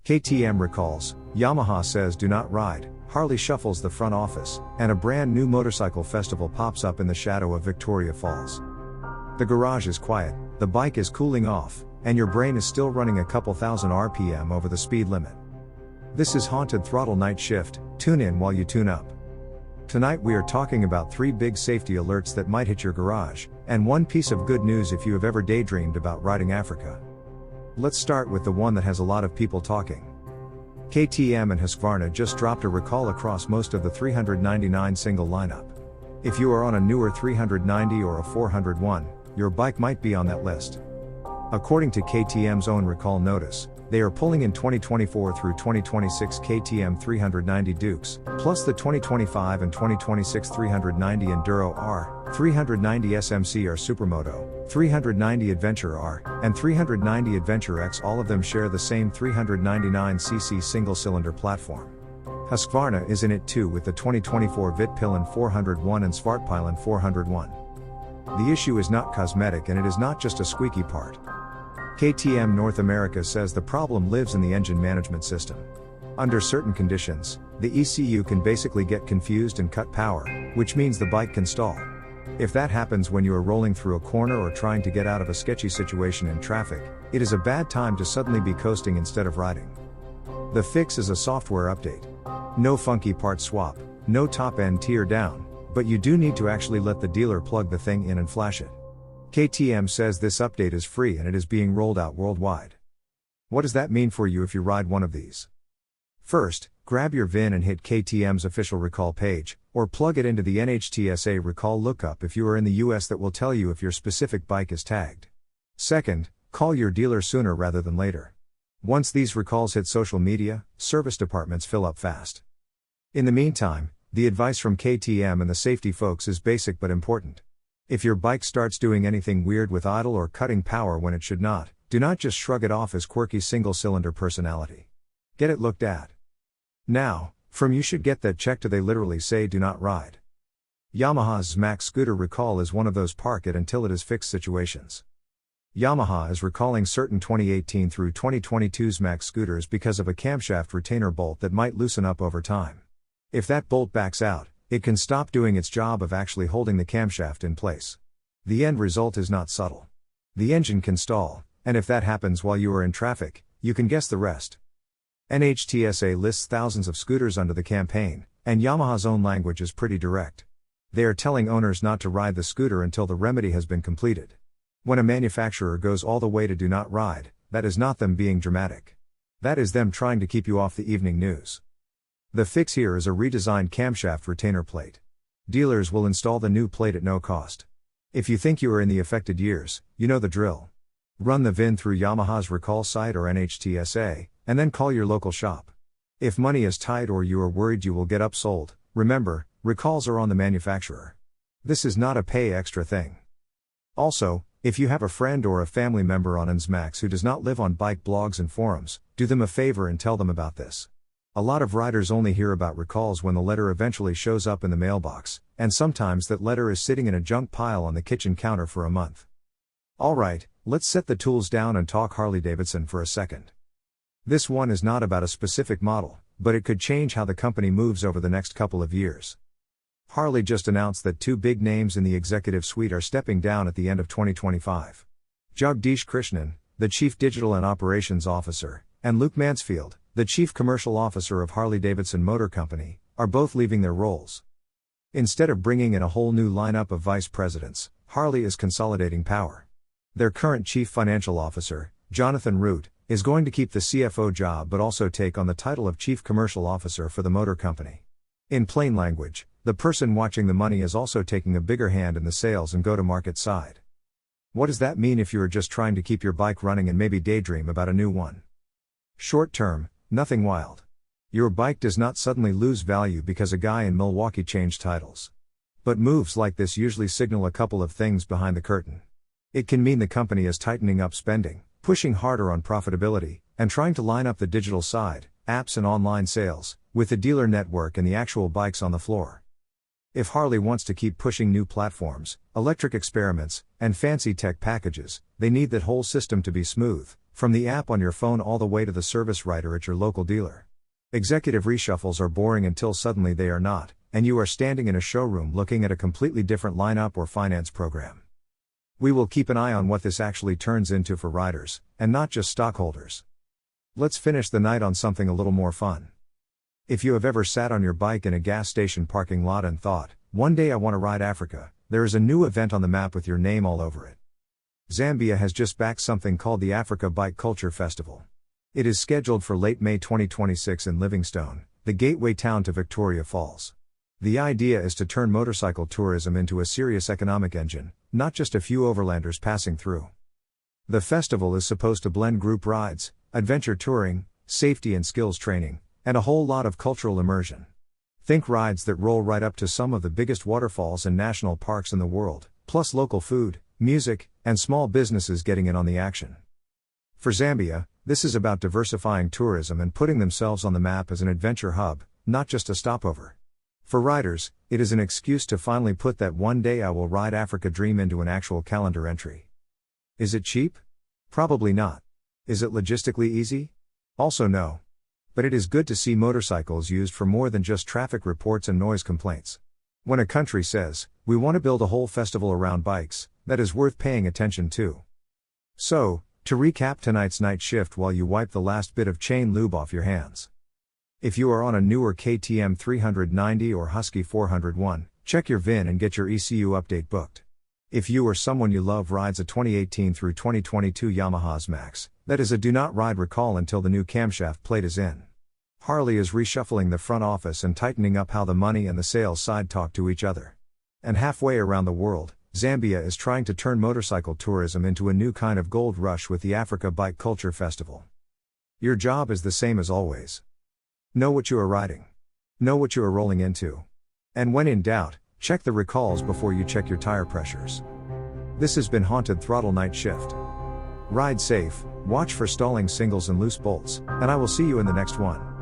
KTM recalls, Yamaha says do not ride, Harley shuffles the front office, and a brand new motorcycle festival pops up in the shadow of Victoria Falls. The garage is quiet, the bike is cooling off, and your brain is still running a couple thousand RPM over the speed limit. This is Haunted Throttle Night Shift, tune in while you tune up. Tonight we are talking about 3 big safety alerts that might hit your garage, and 1 piece of good news if you have ever daydreamed about riding Africa. Let's start with the one that has a lot of people talking. KTM and Husqvarna just dropped a recall across most of the 399 single lineup. If you are on a newer 390 or a 401, your bike might be on that list. According to KTM's own recall notice, they are pulling in 2024 through 2026 KTM 390 Dukes, plus the 2025 and 2026 390 Enduro R, 390 SMC R Supermoto, 390 Adventure R, and 390 Adventure X. All of them share the same 399cc single-cylinder platform. Husqvarna is in it too with the 2024 Vitpilen 401 and Svartpilen 401. The issue is not cosmetic and it is not just a squeaky part. KTM North America says the problem lives in the engine management system. Under certain conditions, the ECU can basically get confused and cut power, which means the bike can stall. If that happens when you are rolling through a corner or trying to get out of a sketchy situation in traffic, it is a bad time to suddenly be coasting instead of riding. The fix is a software update. No funky part swap, no top-end tear down, but you do need to actually let the dealer plug the thing in and flash it. KTM says this update is free and it is being rolled out worldwide. What does that mean for you if you ride one of these? First, grab your VIN and hit KTM's official recall page, or plug it into the NHTSA recall lookup if you are in the US. That will tell you if your specific bike is tagged. Second, call your dealer sooner rather than later. Once these recalls hit social media, service departments fill up fast. In the meantime, the advice from KTM and the safety folks is basic but important. If your bike starts doing anything weird with idle or cutting power when it should not, do not just shrug it off as quirky single-cylinder personality. Get it looked at. Now, from you should get that checked. Do they literally say do not ride? Yamaha's XMAX scooter recall is one of those park it until it is fixed situations. Yamaha is recalling certain 2018 through 2022 XMAX scooters because of a camshaft retainer bolt that might loosen up over time. If that bolt backs out, it can stop doing its job of actually holding the camshaft in place. The end result is not subtle. The engine can stall, and if that happens while you are in traffic, you can guess the rest. NHTSA lists thousands of scooters under the campaign, and Yamaha's own language is pretty direct. They are telling owners not to ride the scooter until the remedy has been completed. When a manufacturer goes all the way to do not ride, that is not them being dramatic. That is them trying to keep you off the evening news. The fix here is a redesigned camshaft retainer plate. Dealers will install the new plate at no cost. If you think you are in the affected years, you know the drill. Run the VIN through Yamaha's recall site or NHTSA, and then call your local shop. If money is tight or you are worried you will get upsold, remember, recalls are on the manufacturer. This is not a pay extra thing. Also, if you have a friend or a family member on XMAX who does not live on bike blogs and forums, do them a favor and tell them about this. A lot of riders only hear about recalls when the letter eventually shows up in the mailbox, and sometimes that letter is sitting in a junk pile on the kitchen counter for a month. Alright, let's set the tools down and talk Harley-Davidson for a second. This one is not about a specific model, but it could change how the company moves over the next couple of years. Harley just announced that 2 big names in the executive suite are stepping down at the end of 2025. Jagdish Krishnan, the Chief Digital and Operations Officer, and Luke Mansfield, the Chief Commercial Officer of Harley-Davidson Motor Company, are both leaving their roles. Instead of bringing in a whole new lineup of vice presidents, Harley is consolidating power. Their current Chief Financial Officer, Jonathan Root, is going to keep the CFO job but also take on the title of Chief Commercial Officer for the motor company. In plain language, the person watching the money is also taking a bigger hand in the sales and go-to-market side. What does that mean if you are just trying to keep your bike running and maybe daydream about a new one? Short term, nothing wild. Your bike does not suddenly lose value because a guy in Milwaukee changed titles. But moves like this usually signal a couple of things behind the curtain. It can mean the company is tightening up spending, pushing harder on profitability, and trying to line up the digital side, apps and online sales, with the dealer network and the actual bikes on the floor. If Harley wants to keep pushing new platforms, electric experiments, and fancy tech packages, they need that whole system to be smooth, from the app on your phone all the way to the service writer at your local dealer. Executive reshuffles are boring until suddenly they are not, and you are standing in a showroom looking at a completely different lineup or finance program. We will keep an eye on what this actually turns into for riders, and not just stockholders. Let's finish the night on something a little more fun. If you have ever sat on your bike in a gas station parking lot and thought, one day I want to ride Africa, there is a new event on the map with your name all over it. Zambia has just backed something called the Africa Bike Culture Festival. It is scheduled for late May 2026 in Livingstone, the gateway town to Victoria Falls. The idea is to turn motorcycle tourism into a serious economic engine, not just a few overlanders passing through. The festival is supposed to blend group rides, adventure touring, safety and skills training, and a whole lot of cultural immersion. Think rides that roll right up to some of the biggest waterfalls and national parks in the world, plus local food, music, and small businesses getting in on the action. For Zambia, this is about diversifying tourism and putting themselves on the map as an adventure hub, not just a stopover. For riders, it is an excuse to finally put that one day I will ride Africa dream into an actual calendar entry. Is it cheap? Probably not. Is it logistically easy? Also no. But it is good to see motorcycles used for more than just traffic reports and noise complaints. When a country says, we want to build a whole festival around bikes, that is worth paying attention to. So, to recap tonight's night shift while you wipe the last bit of chain lube off your hands. If you are on a newer KTM 390 or Husky 401, check your VIN and get your ECU update booked. If you or someone you love rides a 2018 through 2022 Yamaha XMAX, that is a do not ride recall until the new camshaft plate is in. Harley is reshuffling the front office and tightening up how the money and the sales side talk to each other. And halfway around the world, Zambia is trying to turn motorcycle tourism into a new kind of gold rush with the Africa Bike Culture Festival. Your job is the same as always. Know what you are riding. Know what you are rolling into. And when in doubt, check the recalls before you check your tire pressures. This has been Haunted Throttle Night Shift. Ride safe, watch for stalling singles and loose bolts, and I will see you in the next one.